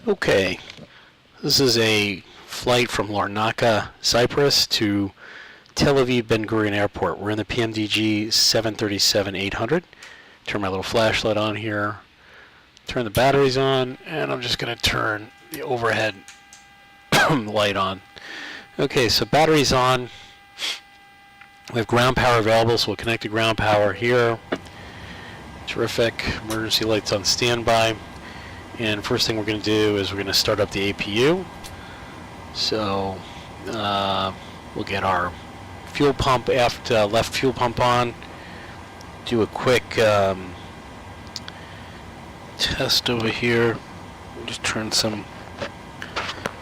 Okay, this is a flight from Larnaca, Cyprus to TelAviv Ben Gurion Airport. We're in the PMDG 737-800. Turn my little flashlight on here, turn the batteries on, and I'm just going to turn the overhead light on. Okay, so batteries on. We have ground power available, so we'll connect to ground power here. Terrific. Emergency lights on standby. And first thing we're going to do is we're going to start up the APU. So we'll get our fuel pump, left fuel pump on. Do a quick test over here. We'll just turn some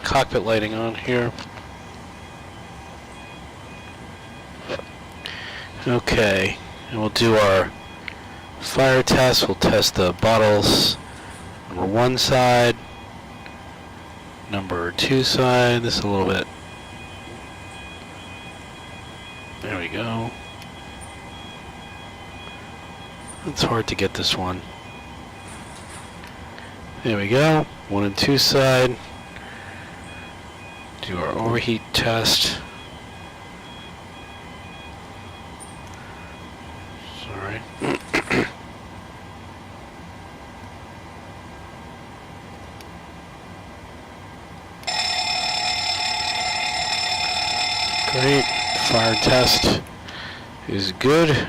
cockpit lighting on here. Okay, and we'll do our fire test. We'll test the bottles. Number 1 side, number 2 side, this a little bit. There we go. It's hard to get this one. There we go. 1 and 2 side. Do our overheat test. Sorry. Great. Fire test is good.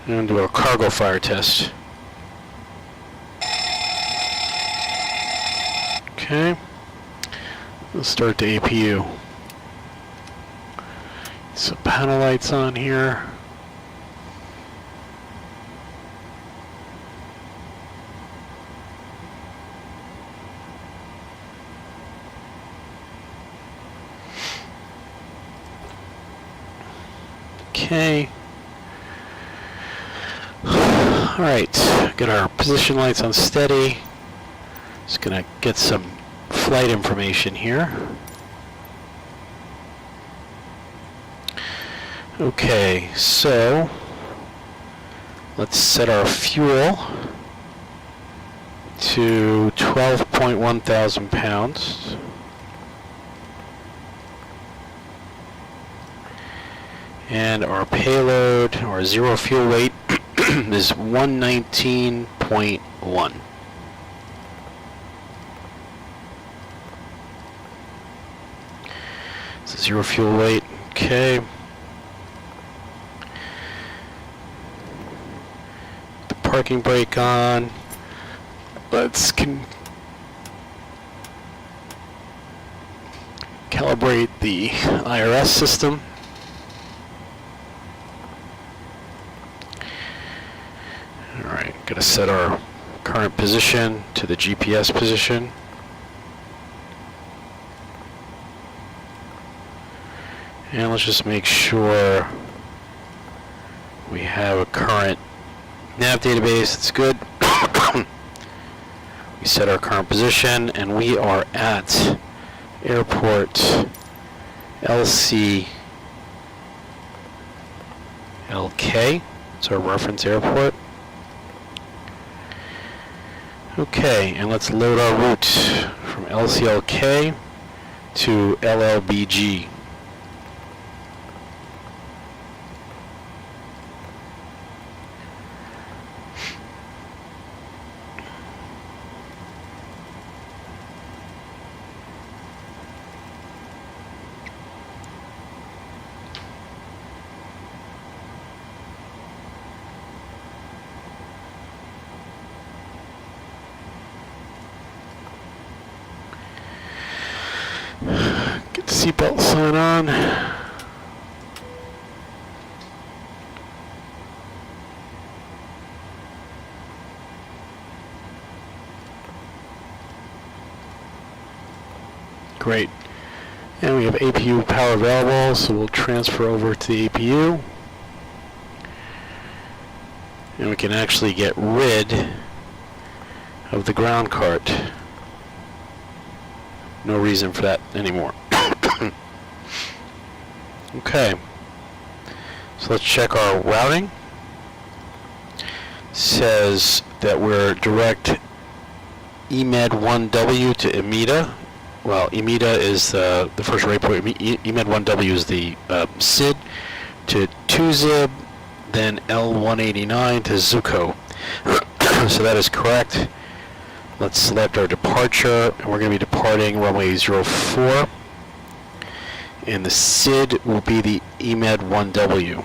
And do a cargo fire test. Okay. Let's start the APU. Some panel lights on here. Okay. All right, got our position lights on steady. Just gonna get some flight information here. Okay, so let's set our fuel to 12.1 thousand pounds. And our payload, or zero fuel weight, is 119.1. So zero fuel weight, okay. The parking brake on. Let's calibrate the IRS system. Alright, gonna set our current position to the GPS position. And let's just make sure we have a current nav database. It's good. We set our current position and we are at airport LCLK. It's our reference airport. Okay, and let's load our route from LCLK to LLBG. Get the seatbelt sign on. Great. And we have APU power available, so we'll transfer over to the APU. And we can actually get rid of the ground cart. No reason for that anymore. Okay. So let's check our routing. says that we're direct EMED 1W to EMITA. Well, EMITA is the first rate point. EMED 1W is the SID to 2ZIB, then L189 to Zuko. So that is correct. Let's select our departure, and we're going to be departing runway 04. And the SID will be the EMED 1W.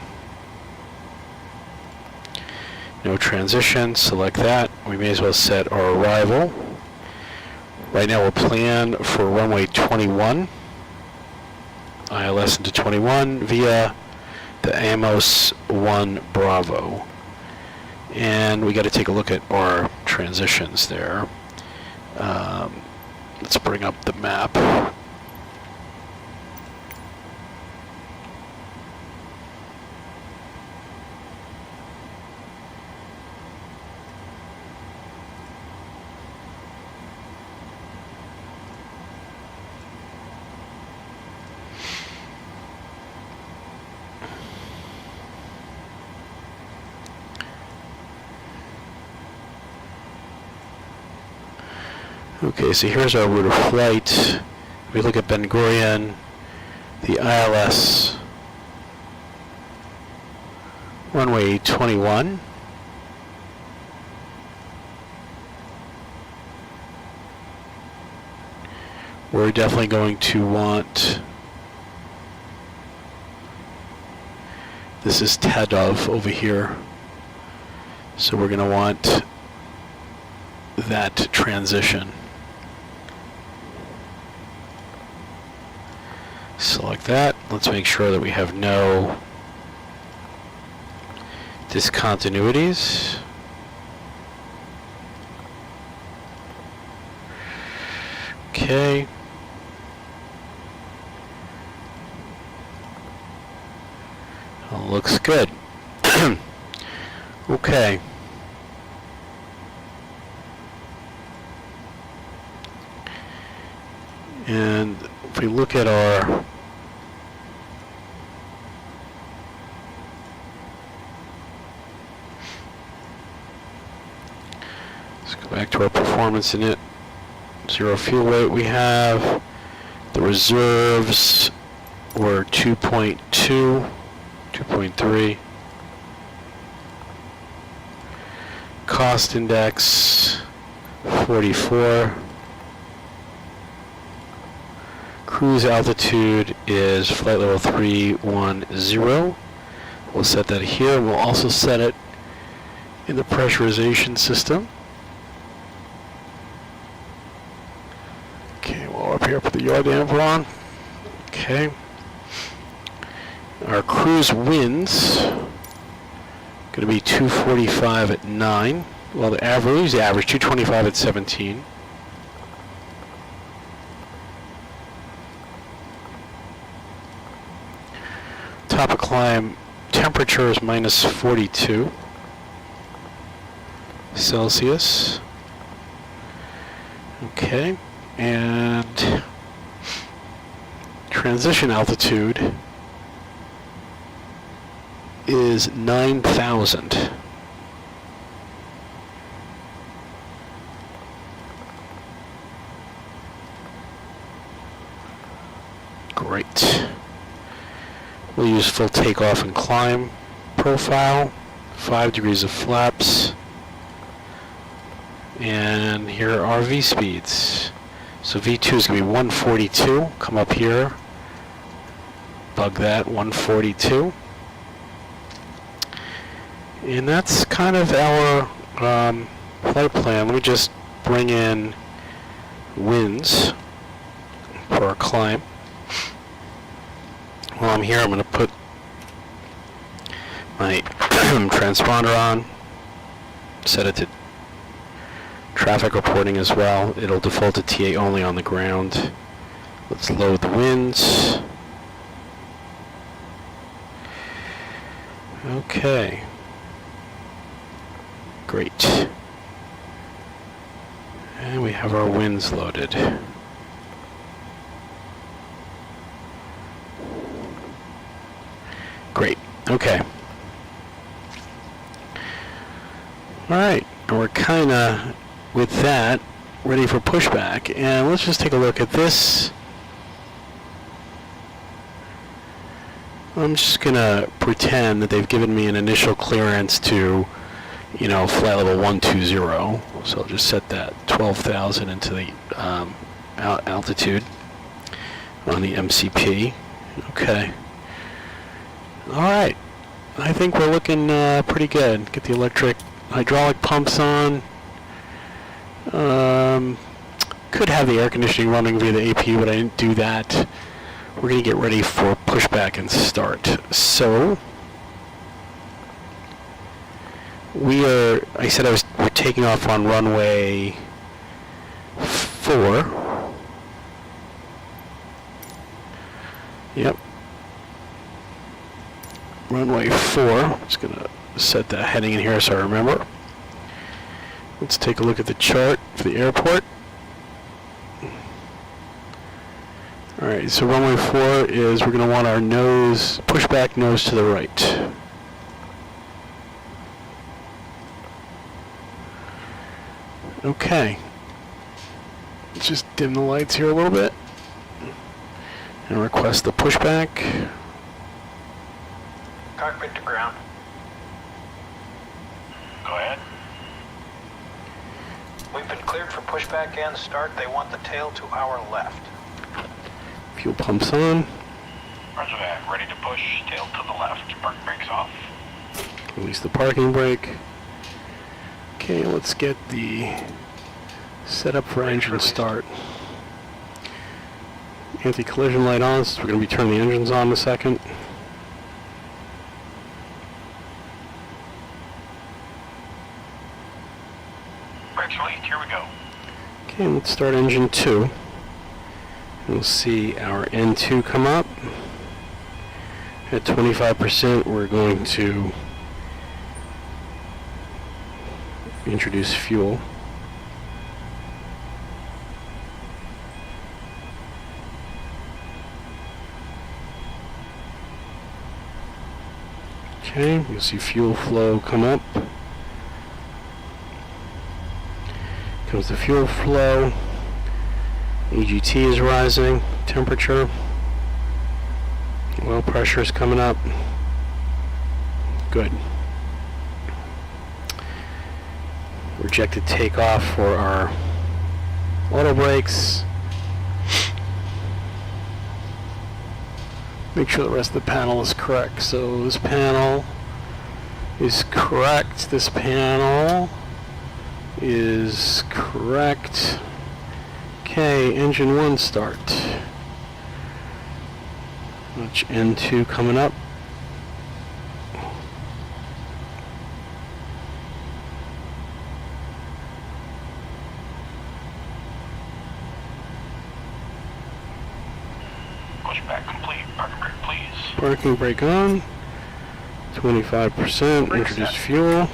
No transition, select that. We may as well set our arrival. Right now we'll plan for runway 21, ILS into 21 via the Amos 1 Bravo. And we got to take a look at our transitions there. Let's bring up the map. Okay, so here's our route of flight. If we look at Ben Gurion, the ILS runway 21. We're definitely going to want, this is TelAviv over here, so we're going to want that transition. Select that. Let's make sure that we have no discontinuities. Okay. Looks good. Okay. And if we look at our back to our performance in it. 0 fuel weight we have. The reserves were 2.2, 2.3. Cost index 44. Cruise altitude is flight level 310. We'll set that here. We'll also set it in the pressurization system. Okay, we'll up here put the yaw damper on. Okay. Our cruise winds going to be 245 at 9. Well, the average 225 at 17. Top of climb temperature is minus 42 Celsius. Okay, and transition altitude is 9,000. Great. We'll use full takeoff and climb profile, 5 degrees of flaps, and here are our V speeds. So V2 is going to be 142, come up here, bug that, 142. And that's kind of our flight plan. Let me just bring in winds for our climb. While I'm here, I'm going to put my transponder on, set it to traffic reporting as well. It'll default to TA only on the ground. Let's load the winds. Okay. Great. And we have our winds loaded. Great. Okay. Alright, and we're kinda, with that, ready for pushback. And let's just take a look at this. I'm just gonna pretend that they've given me an initial clearance to, you know, flight level 120. So I'll just set that 12,000 into the altitude on the MCP. Okay. Alright. I think we're looking pretty good. Get the hydraulic pumps on. Could have the air conditioning running via the APU, but I didn't do that. We're going to get ready for pushback and start. So, we're taking off on runway 4. Yep. Runway 4. Just going to set that heading in here so I remember. Let's take a look at the chart for the airport. Alright, so runway 4 is we're going to want our pushback nose to the right. Okay. Let's just dim the lights here a little bit and request the pushback. Cockpit to ground. Go ahead. We've been cleared for pushback and start. They want the tail to our left. Fuel pumps on. Roger that. Ready to push. Tail to the left. Park brakes off. Release the parking brake. Okay, let's get the setup for engine start. Anti-collision light on, so we're going to be turning the engines on in a second. Brakes released. Here we go. Okay, let's start engine 2. We'll see our N2 come up. At 25%, we're going to introduce fuel. Okay, you'll see fuel flow come up. Comes the fuel flow. EGT is rising, temperature, oil pressure is coming up. Good. Rejected takeoff for our auto brakes. Make sure the rest of the panel is correct. So this panel is correct. This panel is correct. Okay, engine 1 start. Watch N2 coming up. Pushback complete. Parking brake, please. Parking brake on. 25%. Introduce fuel.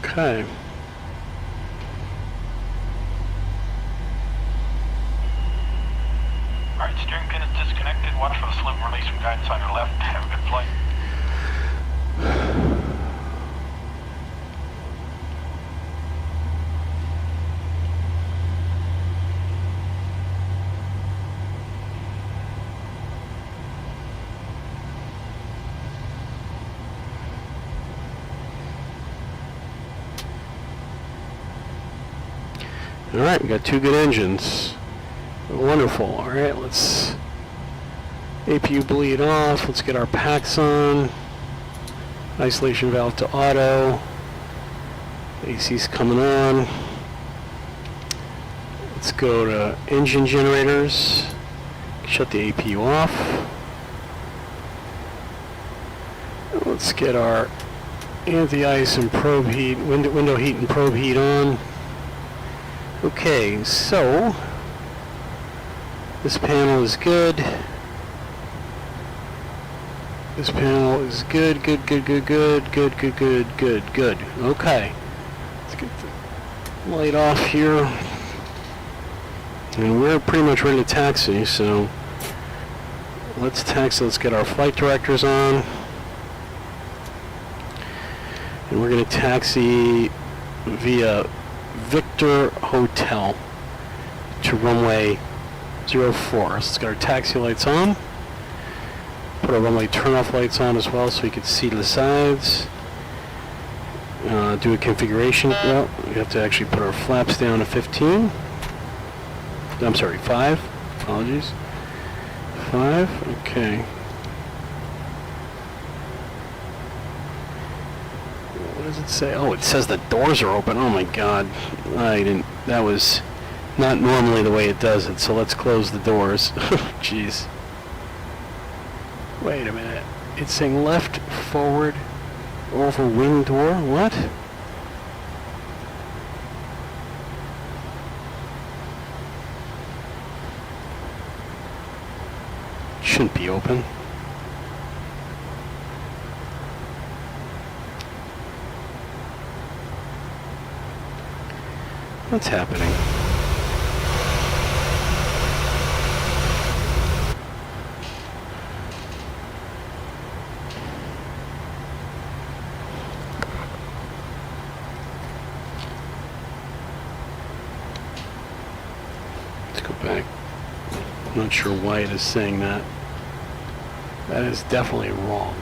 Okay. Alright, steering pin is disconnected. Watch for the slip and release from guidance on your left. Have a good flight. Alright, we got 2 good engines. Wonderful. Alright, let's APU bleed off. Let's get our packs on. Isolation valve to auto. AC's coming on. Let's go to engine generators. Shut the APU off. Let's get our anti-ice and probe heat, window heat and probe heat on. Okay, so this panel is good. This panel is good, good. Okay. Let's get the light off here. And we're pretty much ready to taxi, so let's taxi. Let's get our flight directors on. And we're going to taxi via Victor Hotel to runway 04. So let's get our taxi lights on. Put our runway turn-off lights on as well so we can see to the sides. Do a configuration. Well, we have to actually put our flaps down to 15. I'm sorry, 5. Apologies. 5. Okay. What does it say? Oh, it says the doors are open. Oh my God. That was not normally the way it does it. So let's close the doors. Jeez. Wait a minute. It's saying left, forward, over wing door? What? Shouldn't be open. What's happening? Let's go back. I'm not sure why it is saying that. That is definitely wrong.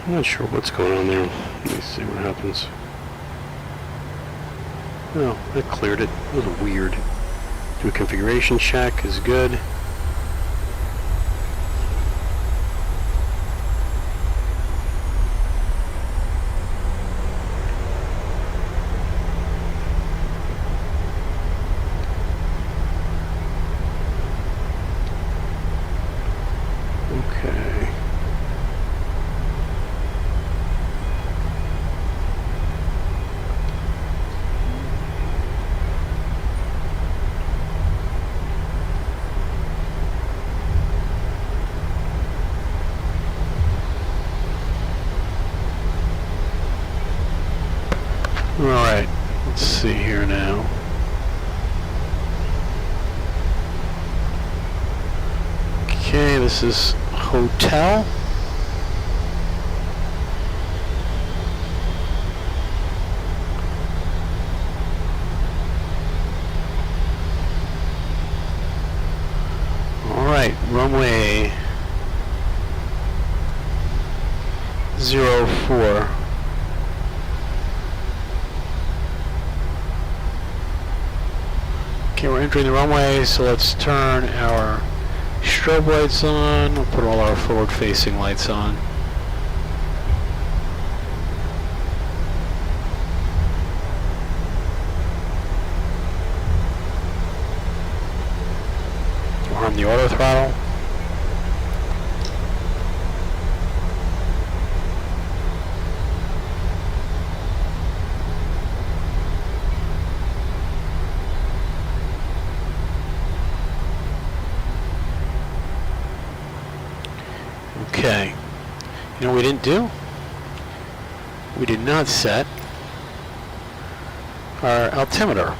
I'm not sure what's going on there. Let me see what happens. Oh, that cleared it. That was weird. Do a configuration check is good. Okay. Alright, let's see here now. Okay, this is hotel. Alright, runway 04. Okay, we're entering the runway, so let's turn our strobe lights on. We'll put all our forward-facing lights on. Arm the auto throttle. Okay, you know what we didn't do? We did not set our altimeter.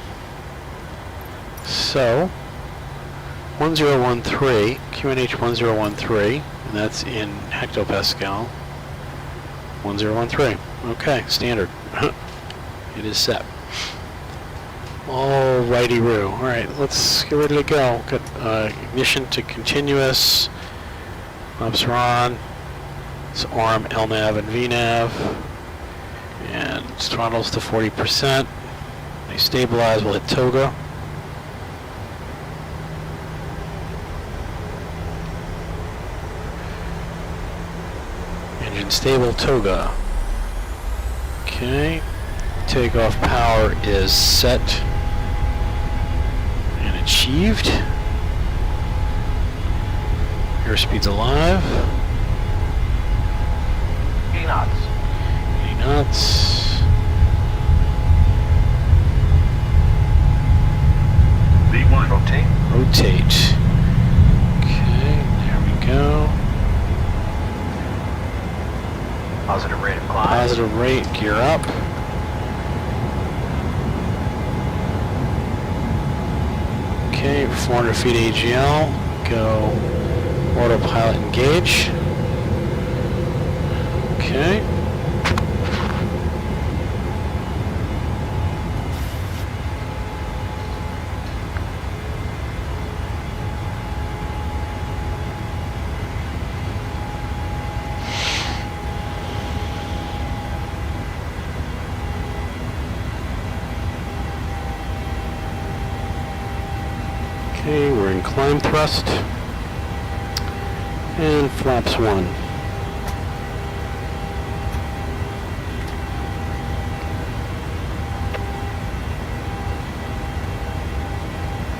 So, 1013, QNH 1013, and that's in hectopascal. 1013. Okay, standard. It is set. Alrighty-roo. Alright, let's get ready to go. Got ignition to continuous. Flaps are on. It's arm, LNAV, and VNAV. And throttles to 40%. They stabilize, we'll hit toga. Engine stable, toga. Okay. Takeoff power is set. And achieved. Airspeed's alive. 80 knots. 80 knots. V1. Rotate. Rotate. Okay, there we go. Positive rate of climb. Positive rate, gear up. Okay, 400 feet AGL. Go autopilot engage. Okay. Okay, we're in climb thrust. And flaps 1.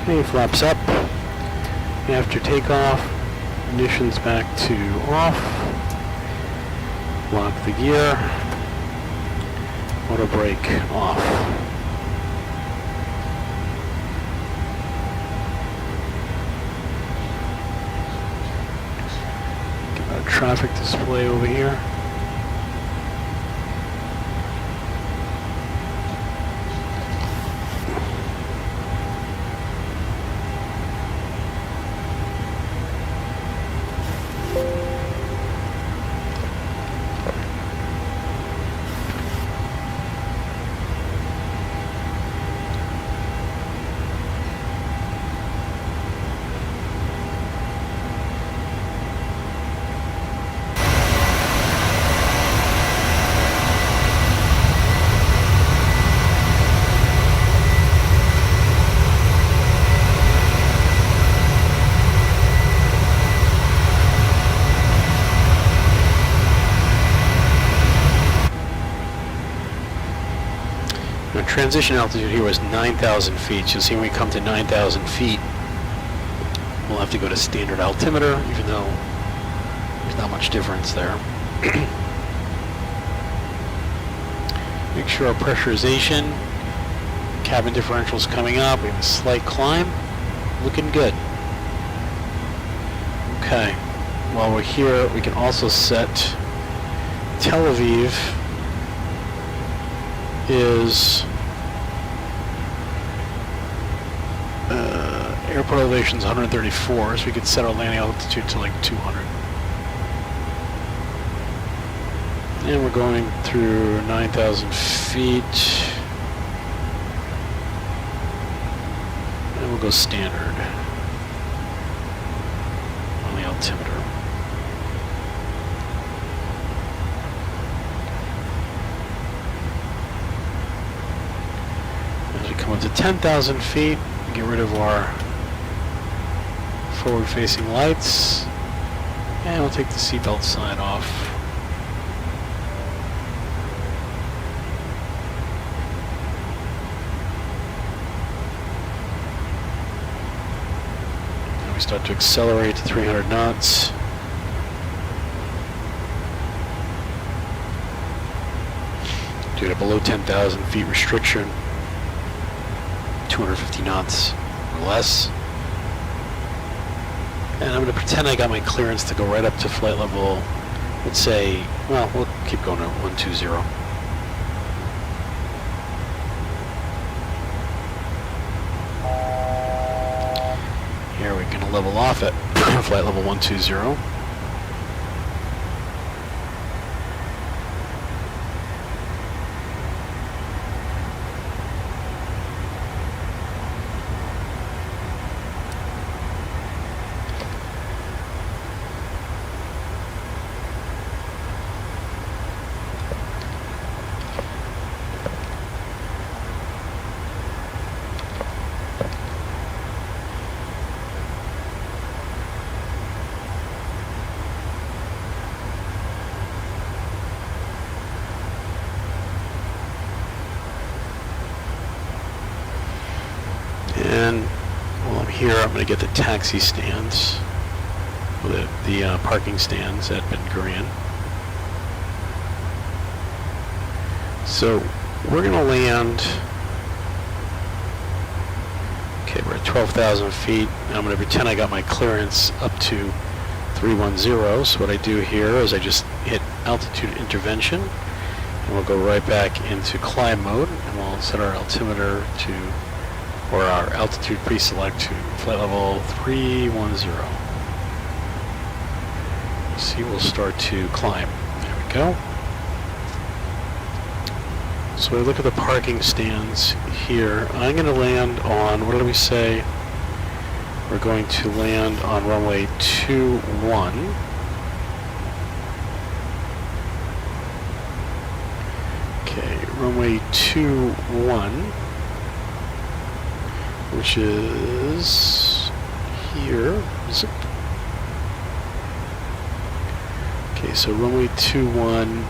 Okay, flaps up. After takeoff, ignition's back to off. Lock the gear. Auto brake off. Traffic display over here. Our transition altitude here was 9,000 feet. You'll see when we come to 9,000 feet, we'll have to go to standard altimeter, even though there's not much difference there. Make sure our pressurization, cabin differential's coming up. We have a slight climb. Looking good. Okay. While we're here, we can also set TelAviv is airport elevation is 134, so we could set our landing altitude to like 200. And we're going through 9,000 feet. And we'll go standard on the altimeter. As we come up to 10,000 feet, get rid of our forward-facing lights, and we'll take the seatbelt sign off. And we start to accelerate to 300 knots. Due to below 10,000 feet restriction, 250 knots or less. And I'm going to pretend I got my clearance to go right up to flight level, let's say, well, we'll keep going to 120. Here we're going to level off at flight level 120. And we'll here, I'm going to get the taxi stands, or the parking stands at Ben Gurion. So we're going to land, okay, we're at 12,000 feet. I'm going to pretend I got my clearance up to 310. So what I do here is I just hit altitude intervention, and we'll go right back into climb mode, and we'll set our altimeter to, or our altitude pre-select to flight level 310. See, we'll start to climb. There we go. So we look at the parking stands here. I'm going to land on, what did we say? We're going to land on runway 21. Okay, runway 21, which is here. Is it? Okay, so runway 21,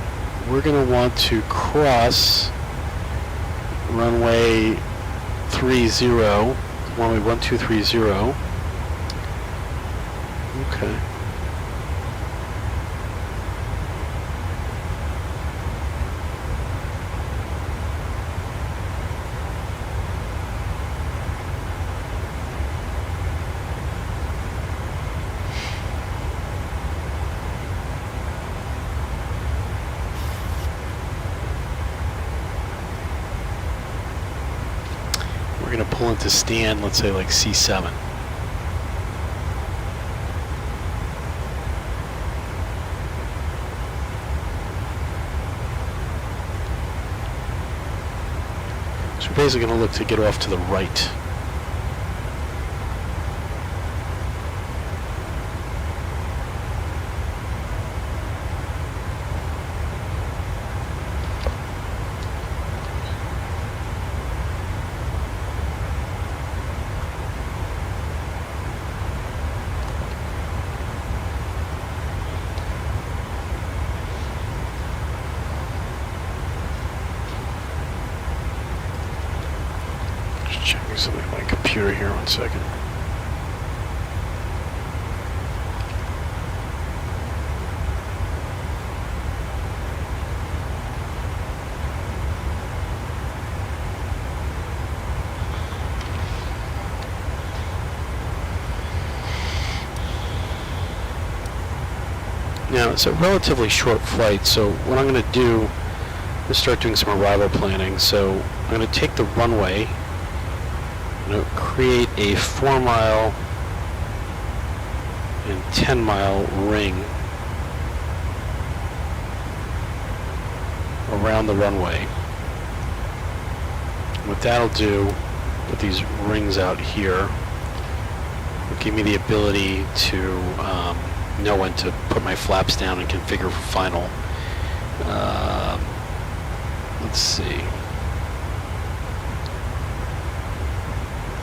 we're going to want to cross runway 30, runway 1230. Okay. We're going to pull into stand, let's say like C7. So we're basically going to look to get off to the right. Checking something on my computer here, 1 second. Now, it's a relatively short flight, so what I'm going to do is start doing some arrival planning. So I'm going to take the runway, I'm going to create a 4-mile and 10-mile ring around the runway. What that'll do, put these rings out here, will give me the ability to know when to put my flaps down and configure for final. Let's see.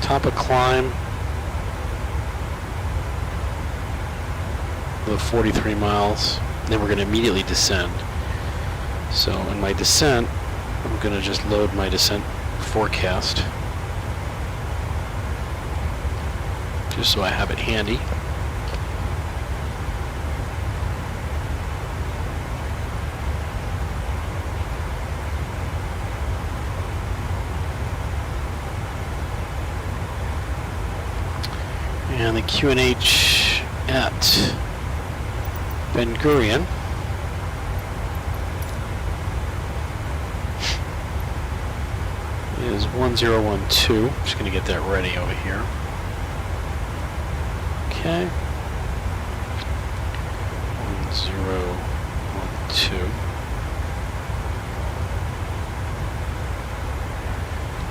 Top of climb, the 43 miles. Then we're going to immediately descend. So in my descent, I'm going to just load my descent forecast, just so I have it handy. And the QNH at Ben Gurion is 1012. I'm just going to get that ready over here. Okay. 1012.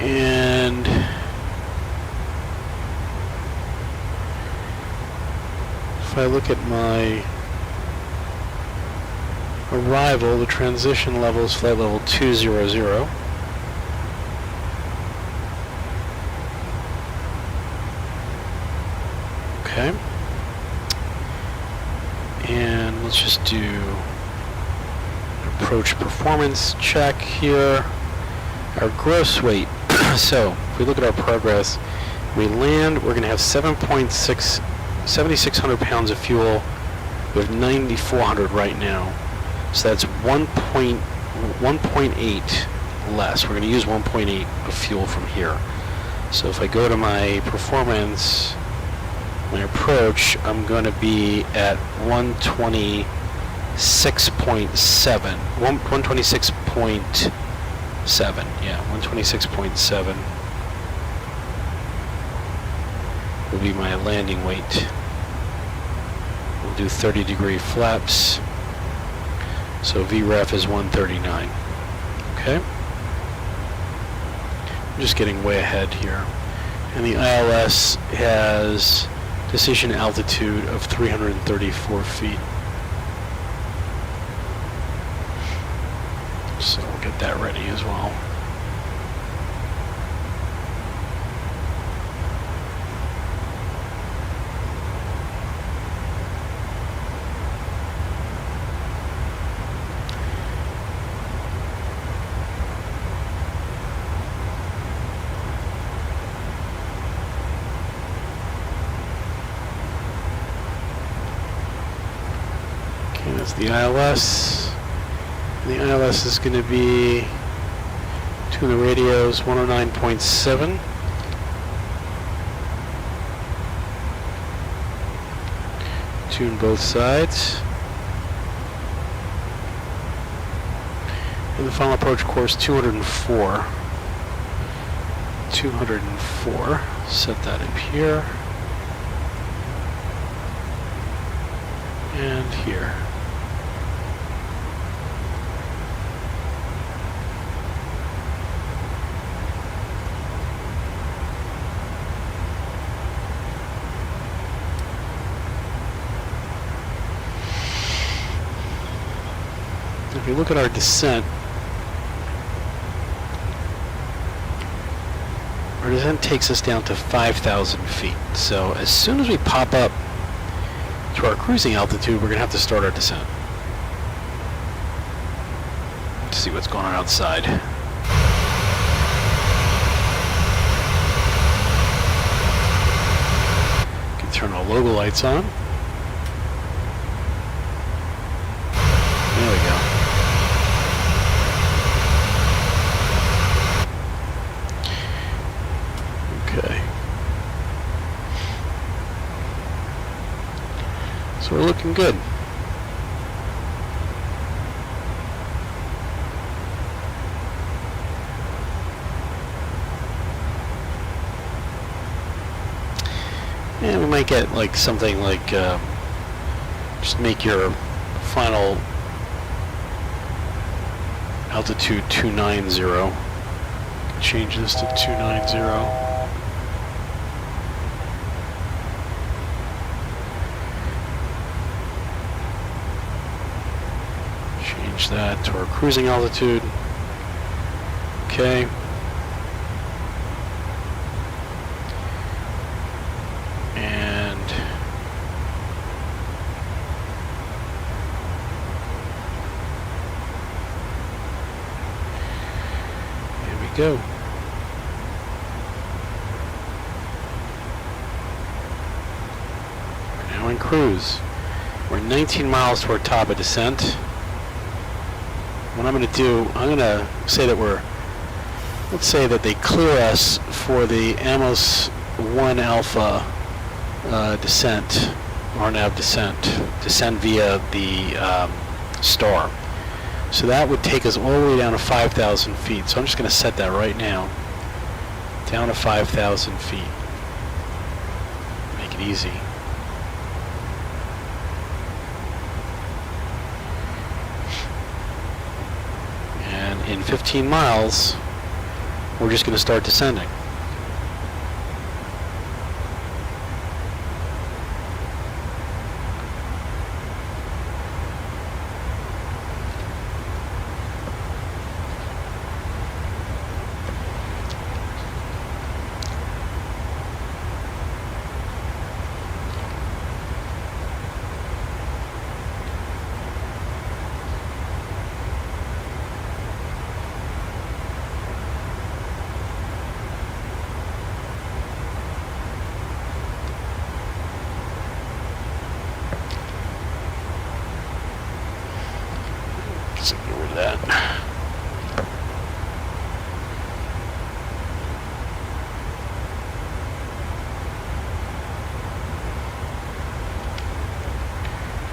And if I look at my arrival, the transition level is flight level 200. Okay. And let's just do an approach performance check here. Our gross weight. So if we look at our progress, We land, we're going to have 7,600 pounds of fuel. We have 9,400 right now. So that's 1.8 less. We're going to use 1.8 of fuel from here. So if I go to my performance, my approach, I'm going to be at 126.7. 126.7. Yeah, 126.7 will be my landing weight. We'll do 30-degree flaps. So VREF is 139. Okay? I'm just getting way ahead here. And the ILS has decision altitude of 334 feet. So we'll get that ready as well. Okay, that's the ILS. The ILS is going to be, tune the radios, 109.7. Tune both sides. And the final approach course, 204. 204. Set that up here. And here. If you look at our descent takes us down to 5,000 feet. So as soon as we pop up to our cruising altitude, we're going to have to start our descent. Let's see what's going on outside. You can turn our logo lights on. There we go. Okay. So we're looking good. And we might get like something like just make your final altitude 290. Change this to 290. Change that to our cruising altitude. Okay. And here we go. We're now in cruise. We're 19 miles to our top of descent. What I'm going to do, I'm going to say that let's say that they clear us for the Amos 1 Alpha descent, RNAV descent via the star. So that would take us all the way down to 5,000 feet. So I'm just going to set that right now, down to 5,000 feet. Make it easy. In 15 miles, we're just going to start descending.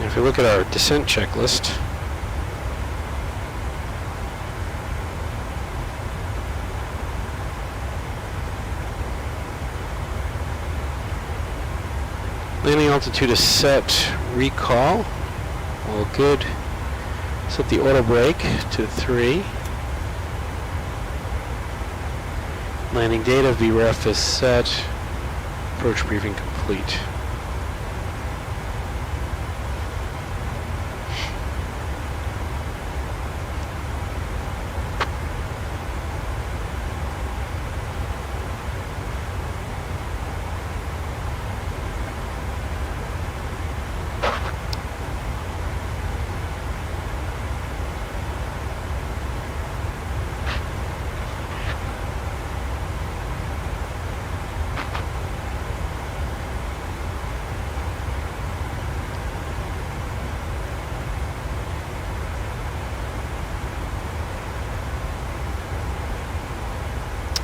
If we look at our descent checklist, landing altitude is set, recall, all good. Set the auto brake to 3. Landing data, VREF is set, approach briefing complete.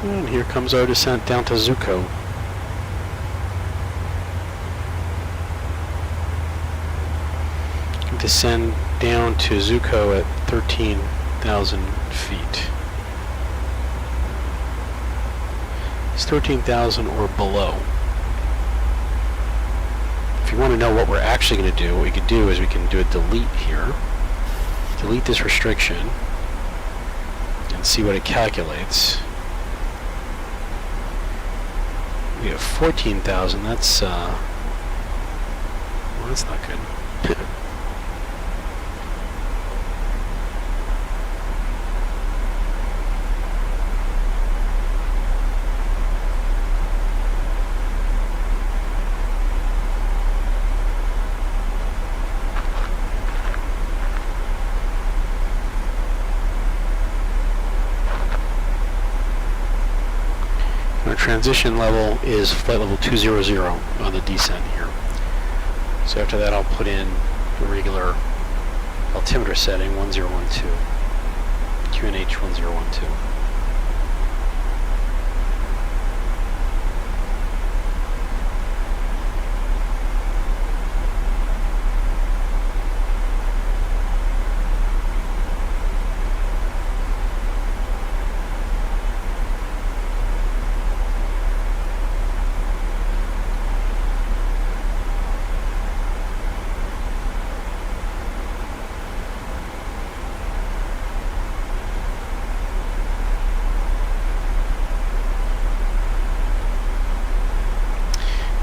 And here comes our descent down to Zuko. Descend down to Zuko at 13,000 feet. It's 13,000 or below. If you want to know what we're actually going to do, what we can do is we can do a delete here. Delete this restriction and see what it calculates. We have 14,000. That's well, that's not good. Our transition level is flight level 200 on the descent here. So after that I'll put in the regular altimeter setting 1012, QNH 1012.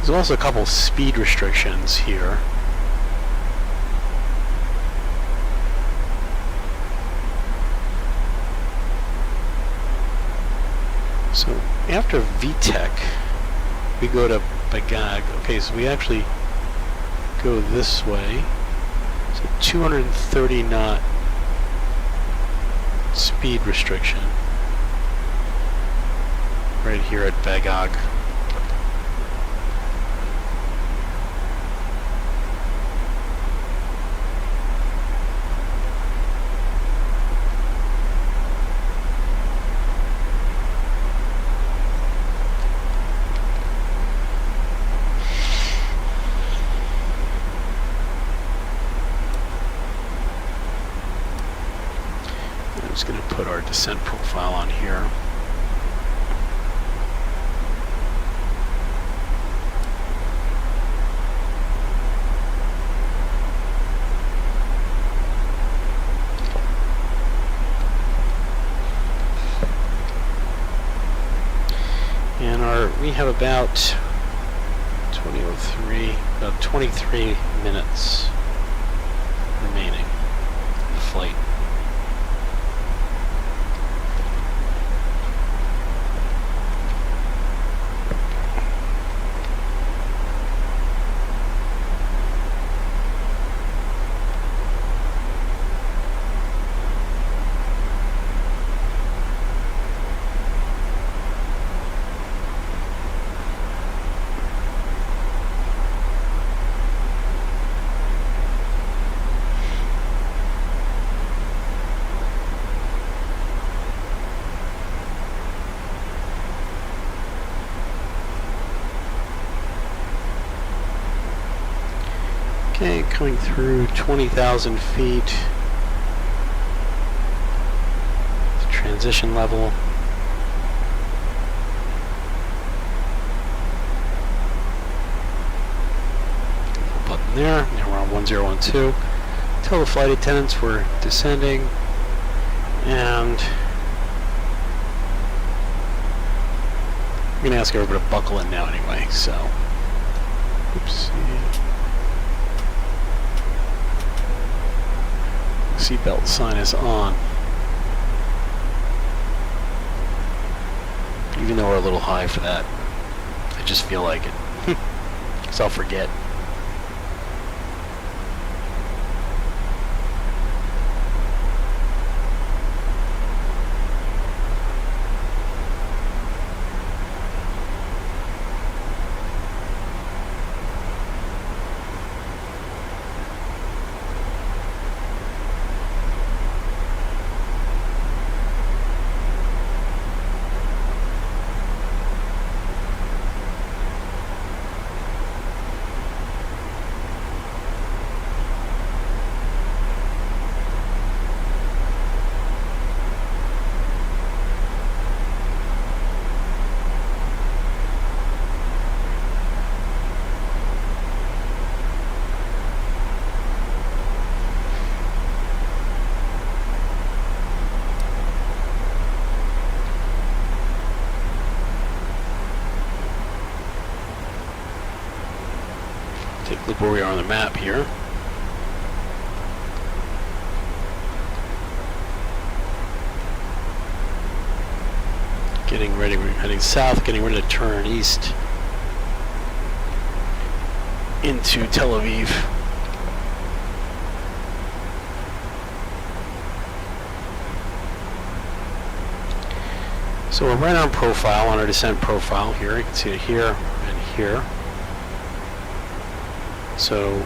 There's also a couple speed restrictions here. So after VTEC, we go to Bagag. Okay, so we actually go this way. So 230 knot speed restriction right here at Bagag. I'm just going to put our descent profile on here. And we have about 2003, about 23 minutes remaining in the flight. Okay, coming through 20,000 feet. Transition level. Button there. Now we're on 1012. Tell the flight attendants we're descending. And I'm going to ask everybody to buckle in now anyway, so. Oops. Seatbelt sign is on. Even though we're a little high for that. I just feel like it. Because I'll forget. Take a look where we are on the map here. Getting ready, we're heading south, getting ready to turn east into Tel Aviv. So we're right on profile, on our descent profile here. You can see it here and here. So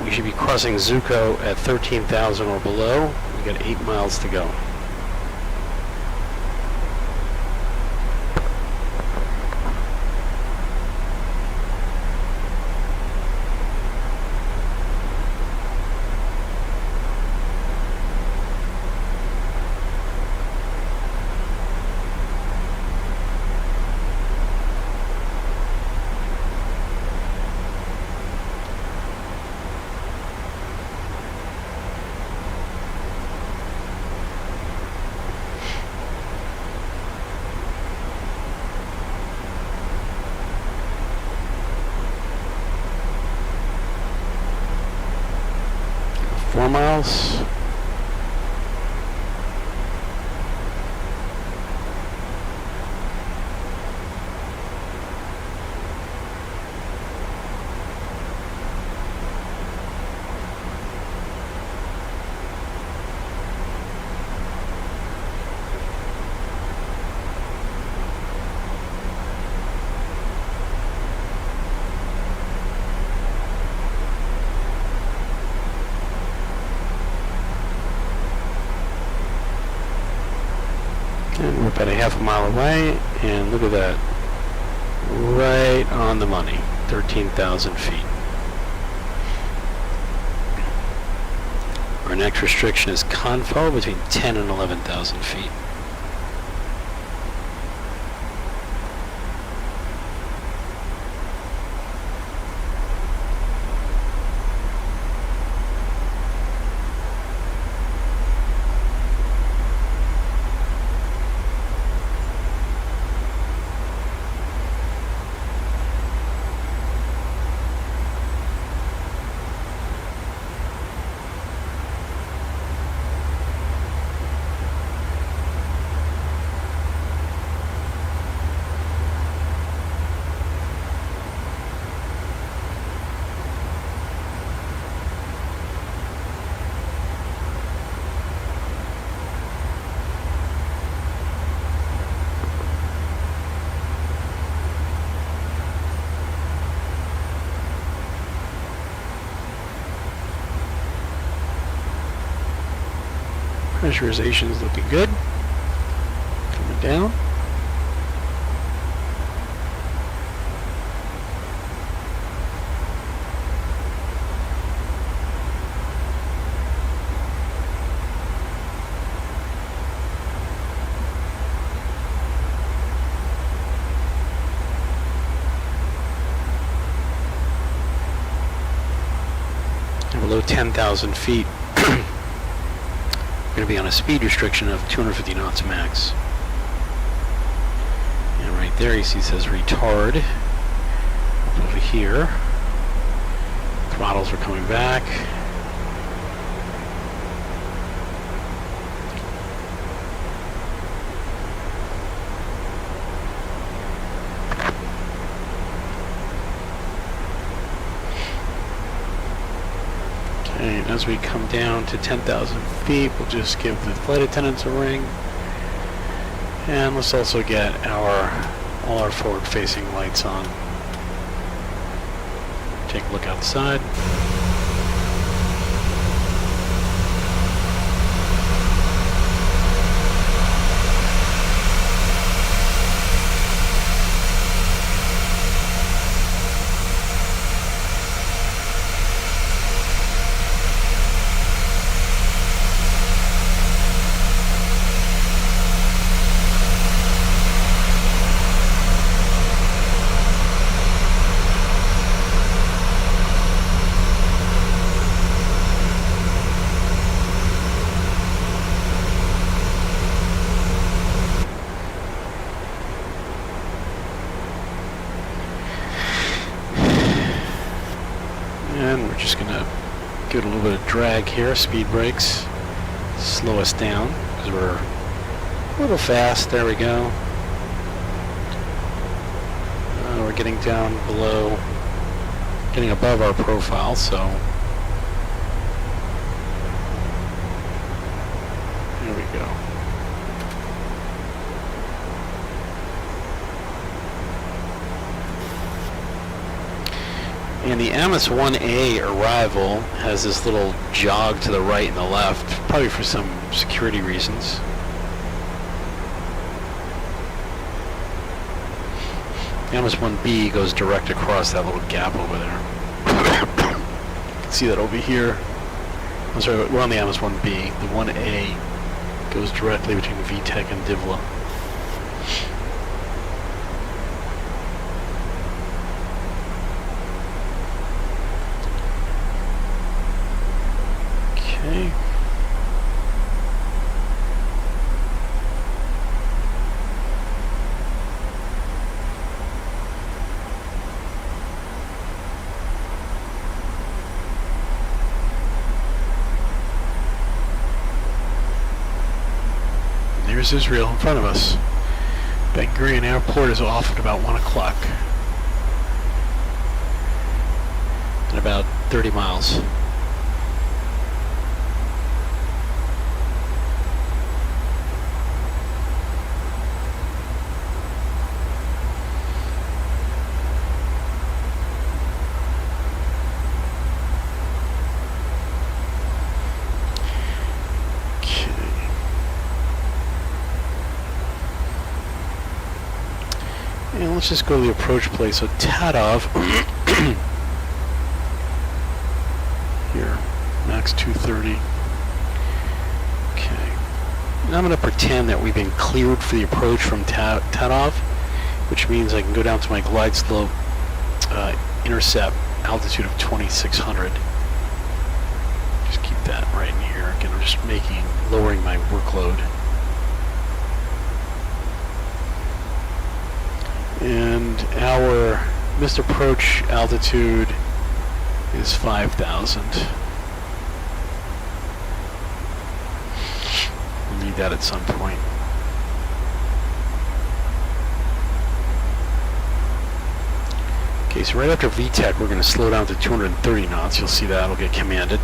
we should be crossing Zuko at 13,000 or below. We got 8 miles to go. Four miles. And we're about a half a mile away, and look at that. Right on the money. 13,000 feet. Our next restriction is Convo between 10 and 11,000 feet. Pressurization is looking good. Coming down. below 10,000 feet, we're going to be on a speed restriction of 250 knots max. And right there you see it says retard. Up over here, throttles are coming back. And as we come down to 10,000 feet, we'll just give the flight attendants a ring. And let's also get all our forward-facing lights on. Take a look outside. And we're just gonna give it a little bit of drag here, speed brakes, slow us down because we're a little fast. There we go. We're getting down below, getting above our profile, so there we go. And the Amos 1A arrival has this little jog to the right and the left, probably for some security reasons. The Amos 1B goes direct across that little gap over there. You can see that over here. I'm sorry, we're on the Amos 1B. The 1A goes directly between VTEC and Divla. Okay. There's Israel in front of us. Ben Gurion Airport is off at about 1 o'clock. In about 30 miles. And let's just go to the approach place. So TelAviv here, max 230. Okay. Now I'm going to pretend that we've been cleared for the approach from TelAviv, which means I can go down to my glide slope intercept altitude of 2,600. Just keep that right in here. Again, I'm just lowering my workload. And our missed approach altitude is 5,000. We'll need that at some point. Okay, so right after VTEC, we're going to slow down to 230 knots. You'll see that. It'll get commanded.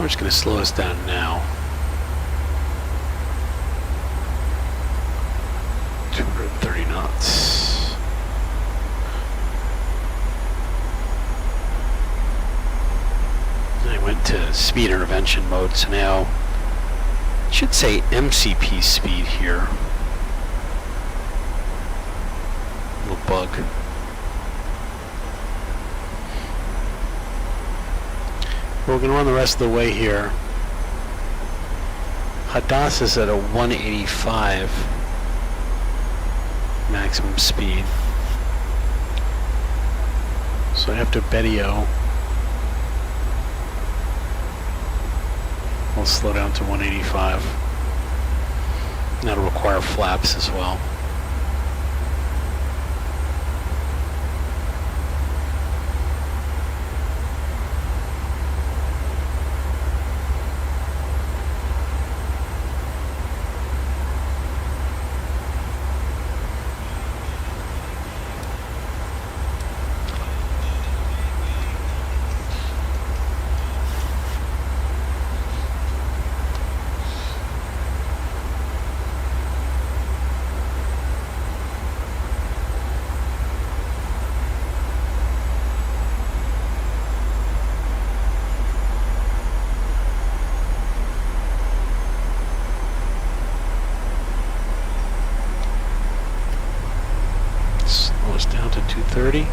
We're just going to slow us down now. 230 knots. I went to speed intervention mode, so now it should say MCP speed here. Little bug. We're going to run the rest of the way here. Hadass is at a 185 maximum speed. So after Betio, we'll slow down to 185. That'll require flaps as well. Slow us down to 230.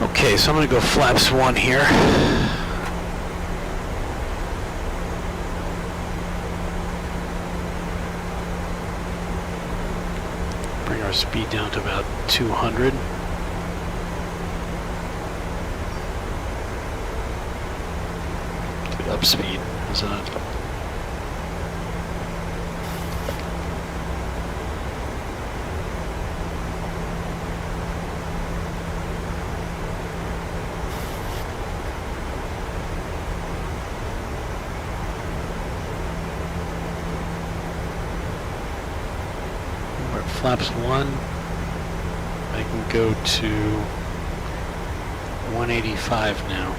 Okay, so I'm going to go flaps 1 here. Bring our speed down to about 200. Get up speed. Is that? Flaps 1, I can go to 185 now.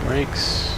brakes.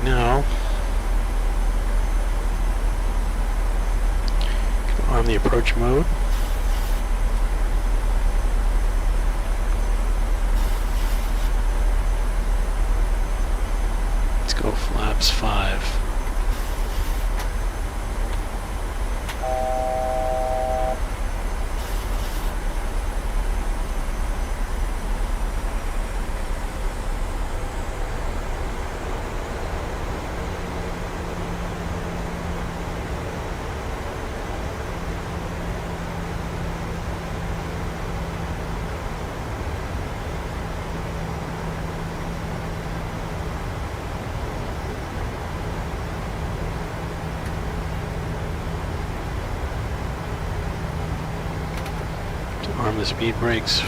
Now, arm the approach mode. Let's go flaps 5. Arm the speed brakes.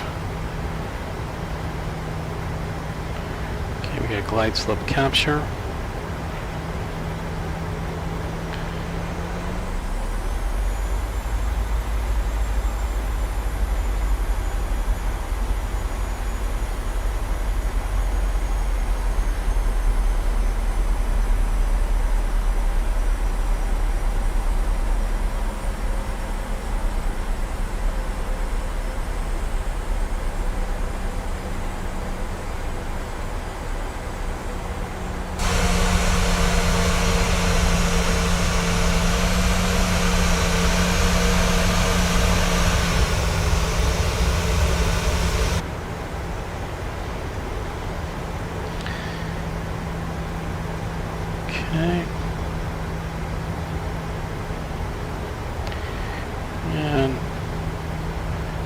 Okay, we got glide slope capture. Okay. And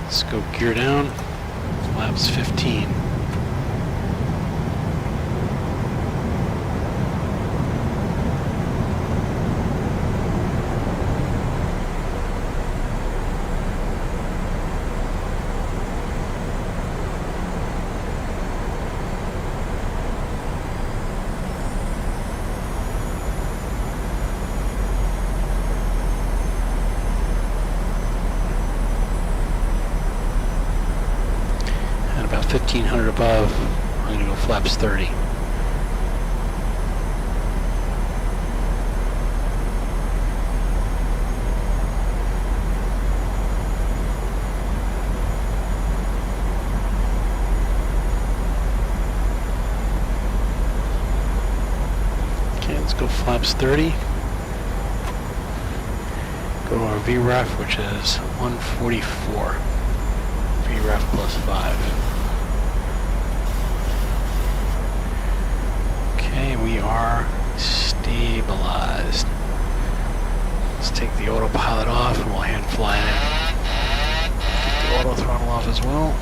let's go gear down. Flaps 15. About 1500 above, I'm going to go flaps 30. Okay, let's go flaps 30. Go to our VREF, which is 144. VREF plus 5. Okay, we are stabilized. Let's take the autopilot off and we'll hand fly it in. Get the auto throttle off as well.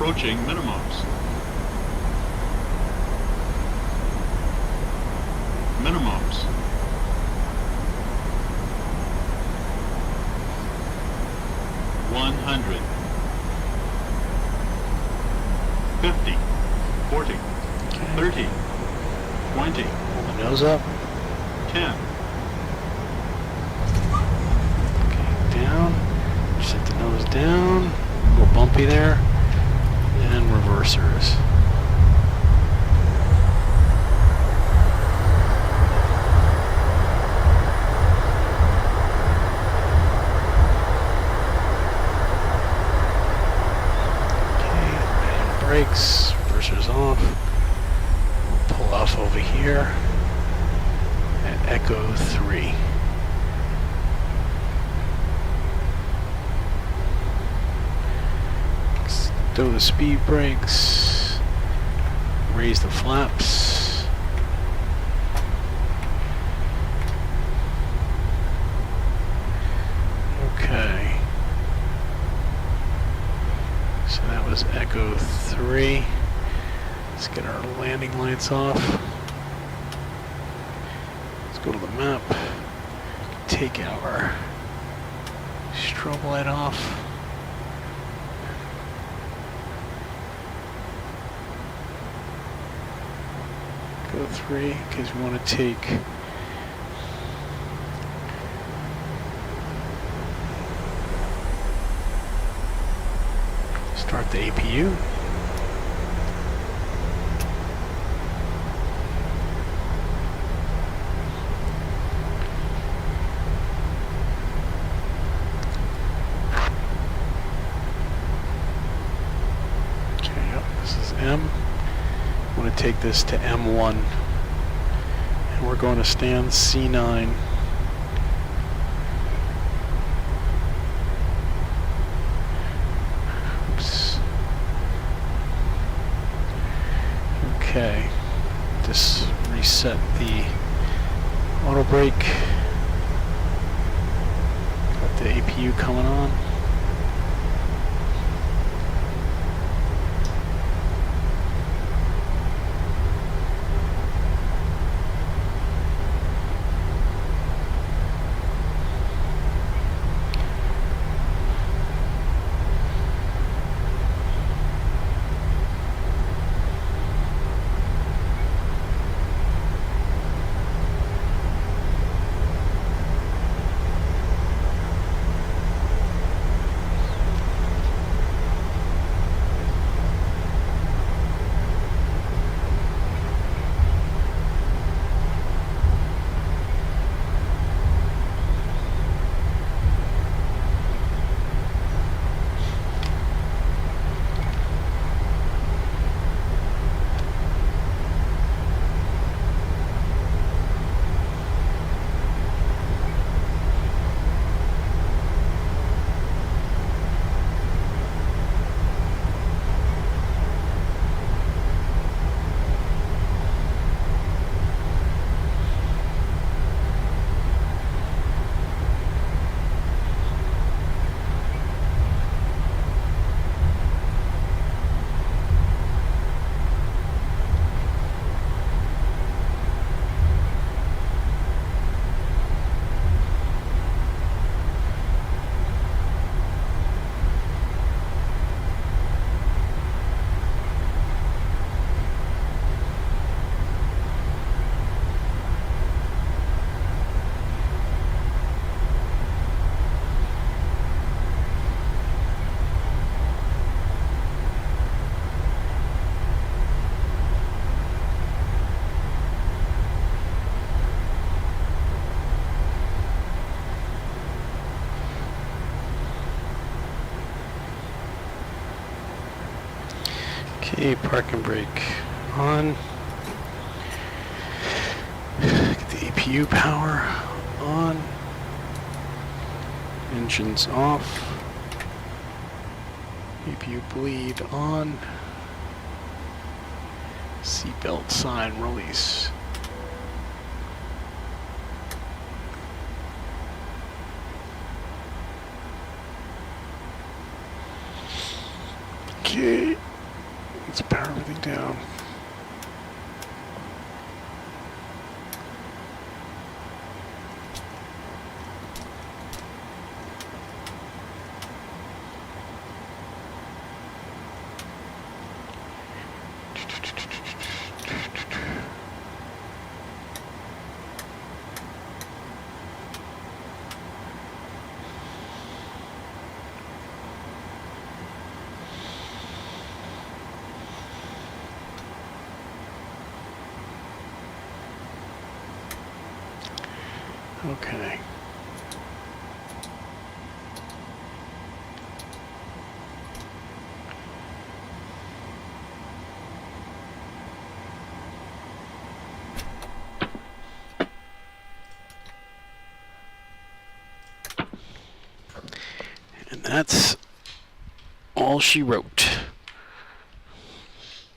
approaching minimums. Minimums. $100. 50. 40. 30. 20. Pull the nose up. 10. Okay, down. Set the nose down. A little bumpy there. And reversers. Brakes, reversers off. We'll pull off over here at Echo 3. Stow the speed brakes. Raise the flaps. Okay. So that was Echo 3. Let's get our landing lights off. Let's go to the map. Take our strobe light off. Go 3, because we want to take start the APU. Okay, yep, this is M. I want to take this to M1. And we're going to stand C9. Okay, just reset the auto brake. Got the APU coming on. Okay, parking brake on. Get the APU power on. Engines off. APU bleed on. Seatbelt sign release. Okay. Okay. And that's all she wrote.